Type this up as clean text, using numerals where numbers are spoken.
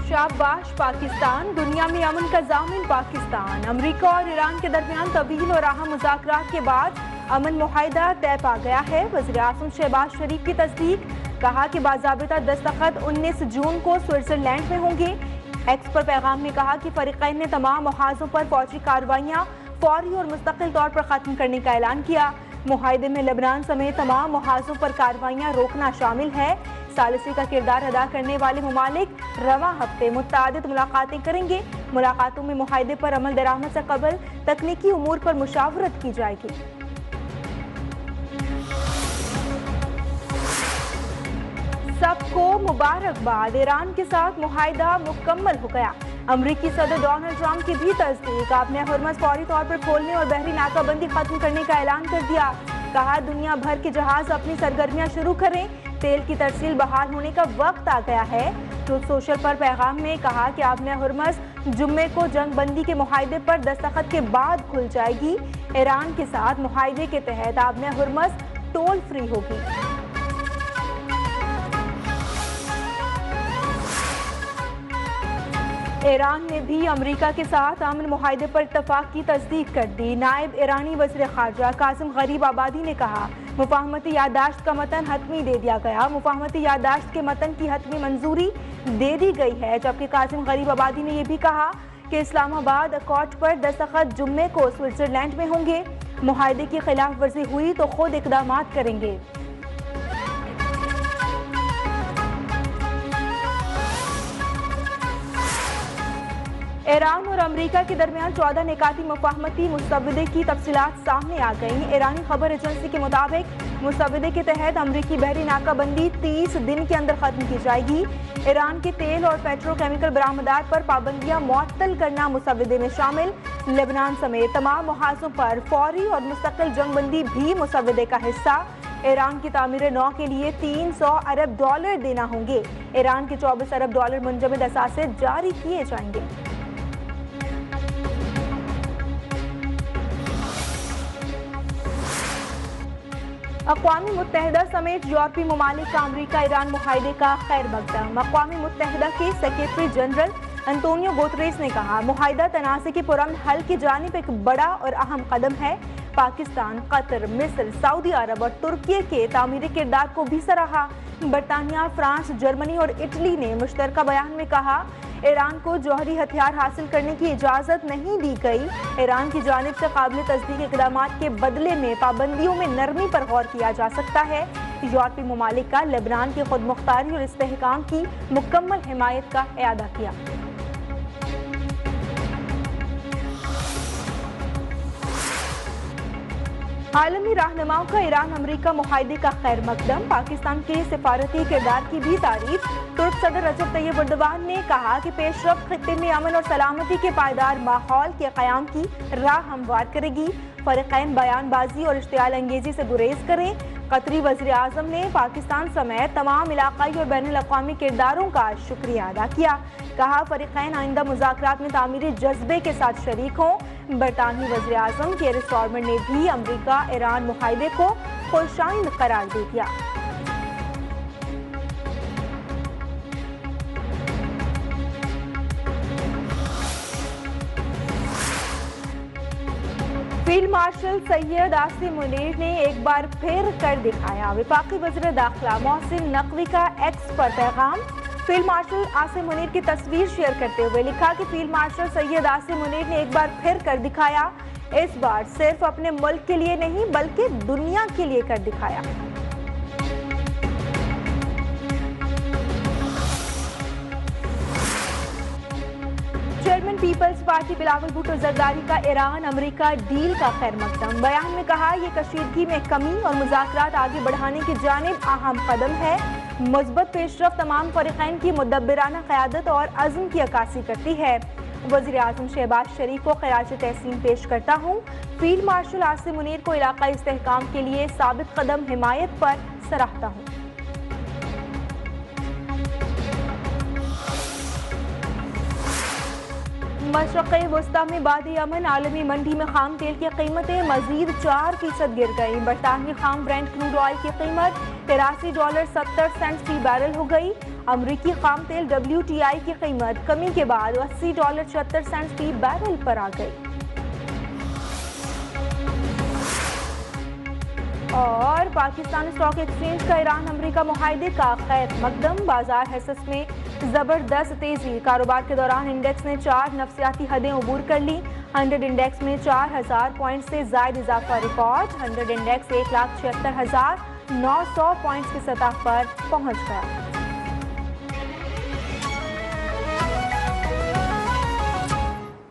शाबाश पाकिस्तान, दुनिया में अमन का जामिन पाकिस्तान। अमेरिका और ईरान के दरमियान तवील और अहम मुज़ाकरात के बाद अमन मुआहिदा तय पा गया है। वज़ीर आज़म शहबाज शरीफ की तस्दीक, कहा कि बाज़ाबिता दस्तखत 19 जून को स्विट्जरलैंड में होंगे। एक्स पर पैगाम में कहा कि फरीक़ैन ने तमाम मुहाज़ों पर फौजी कार्रवाइयाँ फौरी और मुस्तकिल तौर पर ख़त्म करने का ऐलान किया। मुआहिदे में लेबनान समेत तमाम मुहाज़ों पर कार्रवाइयाँ रोकना शामिल है। सालिसी का किरदार अदा करने वाले ममालिक रवां हफ्ते मुतअद्दिद मुलाकातें करेंगे। मुलाकातों में मुआहिदे पर अमल दरामद से कबल तकनीकी उमूर पर मुशावरत की जाएगी। सबको मुबारकबाद, ईरान के साथ मुआहिदा मुकम्मल हो गया। अमरीकी सदर डोनाल्ड ट्रंप की भी तस्दीक, आपने हरमज़ फौरी तौर पर खोलने और बहरी नाकाबंदी खत्म करने का ऐलान कर दिया। कहा दुनिया भर के जहाज अपनी सरगर्मियां शुरू करें, तेल की तरसील बहाल होने का वक्त आ गया है। ट्रूथ सोशल पर पैगाम में कहा कि आपने हरमज़ जुम्मे को जंगबंदी के मुआहिदे पर दस्तखत के बाद खुल जाएगी। ईरान के साथ मुआहिदे के तहत आपने हरमज़ टोल फ्री होगी। ईरान ने भी अमेरिका के साथ अमन मुआहिदे पर इत्तफाक की तस्दीक कर दी। नायब ईरानी वज़ीर ख़ारजा कासिम गरीब आबादी ने कहा मुफ़ाहमती याददाश्त का मतन हतमी दे दिया गया। मुफ़ाहमती याददाश्त के मतन की हतमी मंजूरी दे दी गई है। जबकि कासिम गरीब आबादी ने यह भी कहा कि इस्लामाबाद अकॉर्ड पर दस्तखत जुम्मे को स्विट्जरलैंड में होंगे। मुआहिदे की खिलाफ वर्जी हुई तो खुद इक़दाम करेंगे। ईरान और अमेरिका के दरमियान 14 निकाती मुफ़ाहमती मुसव्वदे की तफसीलात सामने आ गई। ईरानी खबर एजेंसी के मुताबिक मुसव्वदे के तहत अमरीकी बहरी नाकाबंदी 30 दिन के अंदर खत्म की जाएगी। ईरान के तेल और पेट्रोकेमिकल बरामदात पर पाबंदियां मुअत्तल करना मुसव्वदे में शामिल। लेबनान समेत तमाम मुहाज़ों पर फौरी और मुस्तकिल जंगबंदी भी मुसव्वदे का हिस्सा। ईरान की तामीर नौ के लिए $300 अरब देना होंगे। ईरान के $24 अरब मुंजमद असासे जारी किए जाएंगे। अक़वामी मुत्तहिदा समेत यूरोपीय ममालिक का अमरीका ईरान मुआहिदे का खैर मकदम। अक़वामी मुत्तहिदा के सेक्रेटरी जनरल अंतोनियो गुतरेस ने कहा मुआहिदा तनाज़े के पुरअमन हल की जानिब एक बड़ा और अहम कदम है। पाकिस्तान, कतर, मिस्र, सऊदी अरब और तुर्की के तामीरी किरदार को भी सराहा। बरतानिया, फ्रांस, जर्मनी और इटली ने मुश्तरका बयान में कहा ईरान को जौहरी हथियार हासिल करने की इजाज़त नहीं दी गई। ईरान की जानिब से काबिल तस्दीक इक़दामात के बदले में पाबंदियों में नरमी पर गौर किया जा सकता है। यूरोपीय ममालिक का लेबनान की खुद मुख्तारी और इस्तेहकाम की मुकम्मल हिमायत का इआदा किया। आलमी रहनुमाओं का ईरान अमरीका मुआहिदे का खैर मकदम। पाकिस्तान के सिफारती किरदार की भी तारीफ। तुर्क सदर रजब तैयब एर्दोगान ने कहा कि पेशरफ्त खित्ते में अमन और सलामती के पायदार माहौल के क़याम की राह हमवार करेगी। फरीक़ैन बयानबाजी और इश्तियाल अंगेजी से गुरेज करें। कतरी वज़ीर आज़म ने पाकिस्तान समेत तमाम इलाक़ाई और बैनुल अक़वामी किरदारों का शुक्रिया अदा किया। कहा फरीक़ैन आइंदा मुज़ाकरात में तामीरी जज्बे के साथ शरीक हों। बरतानवी वज़ीर आज़म केयर स्टारमर ने भी अमरीका ईरान मुआहिदे को खुशाइंद करार दे दिया। फील्ड मार्शल सैयद आसिम मुनीर ने एक बार फिर कर दिखाया। वफाकी वज़ीर दाखिला मोहसिन नकवी का एक्स पर पैगाम। फील्ड मार्शल आसिम मुनीर की तस्वीर शेयर करते हुए लिखा कि फील्ड मार्शल सैयद आसिम मुनीर ने एक बार फिर कर दिखाया। इस बार सिर्फ अपने मुल्क के लिए नहीं बल्कि दुनिया के लिए कर दिखाया। चेयरमैन पीपल्स पार्टी बिलावल भुट्टो जरदारी का ईरान अमेरिका डील का खैर मकदम। बयान में कहा यह कशीदगी में कमी और मुज़ाकरात आगे बढ़ाने की जानिब अहम कदम है। मुस्बत पेशरफ्त तमाम फरीक़ैन की मुदब्बिराना क़यादत और अज़्म की अक्कासी करती है। वज़ीर आज़म शहबाज शरीफ को ख़िराज तहसीन पेश करता हूँ। फील्ड मार्शल आसिम मुनीर को इलाक़ाई इस्तेहकाम के लिए साबित कदम हिमायत पर सराहता हूँ। मशरक़ वस्ता में बादी अमन। आलमी मंडी में खाम तेल की कीमतें मजीद 4% गिर गई। बरतानवी खाम ब्रांड क्रूड ऑयल की कीमत $83.70 फी बैरल हो गई। अमरीकी खाम तेल WTI की कीमत कमी के बाद $80.76 फी बैरल पर आ गई। और पाकिस्तान स्टॉक एक्सचेंज का ईरान अमेरिका मुआहदे का खैर मकदम, बाजार हिस्स में जबरदस्त तेजी। कारोबार के दौरान इंडेक्स ने 4 नफसियाती हदें अबूर कर ली। 100 इंडेक्स में 4000 पॉइंट से जायद इजाफा रिकॉर्ड। 100 इंडेक्स 1,76,900 पॉइंट्स की सतह पर पहुंच गया।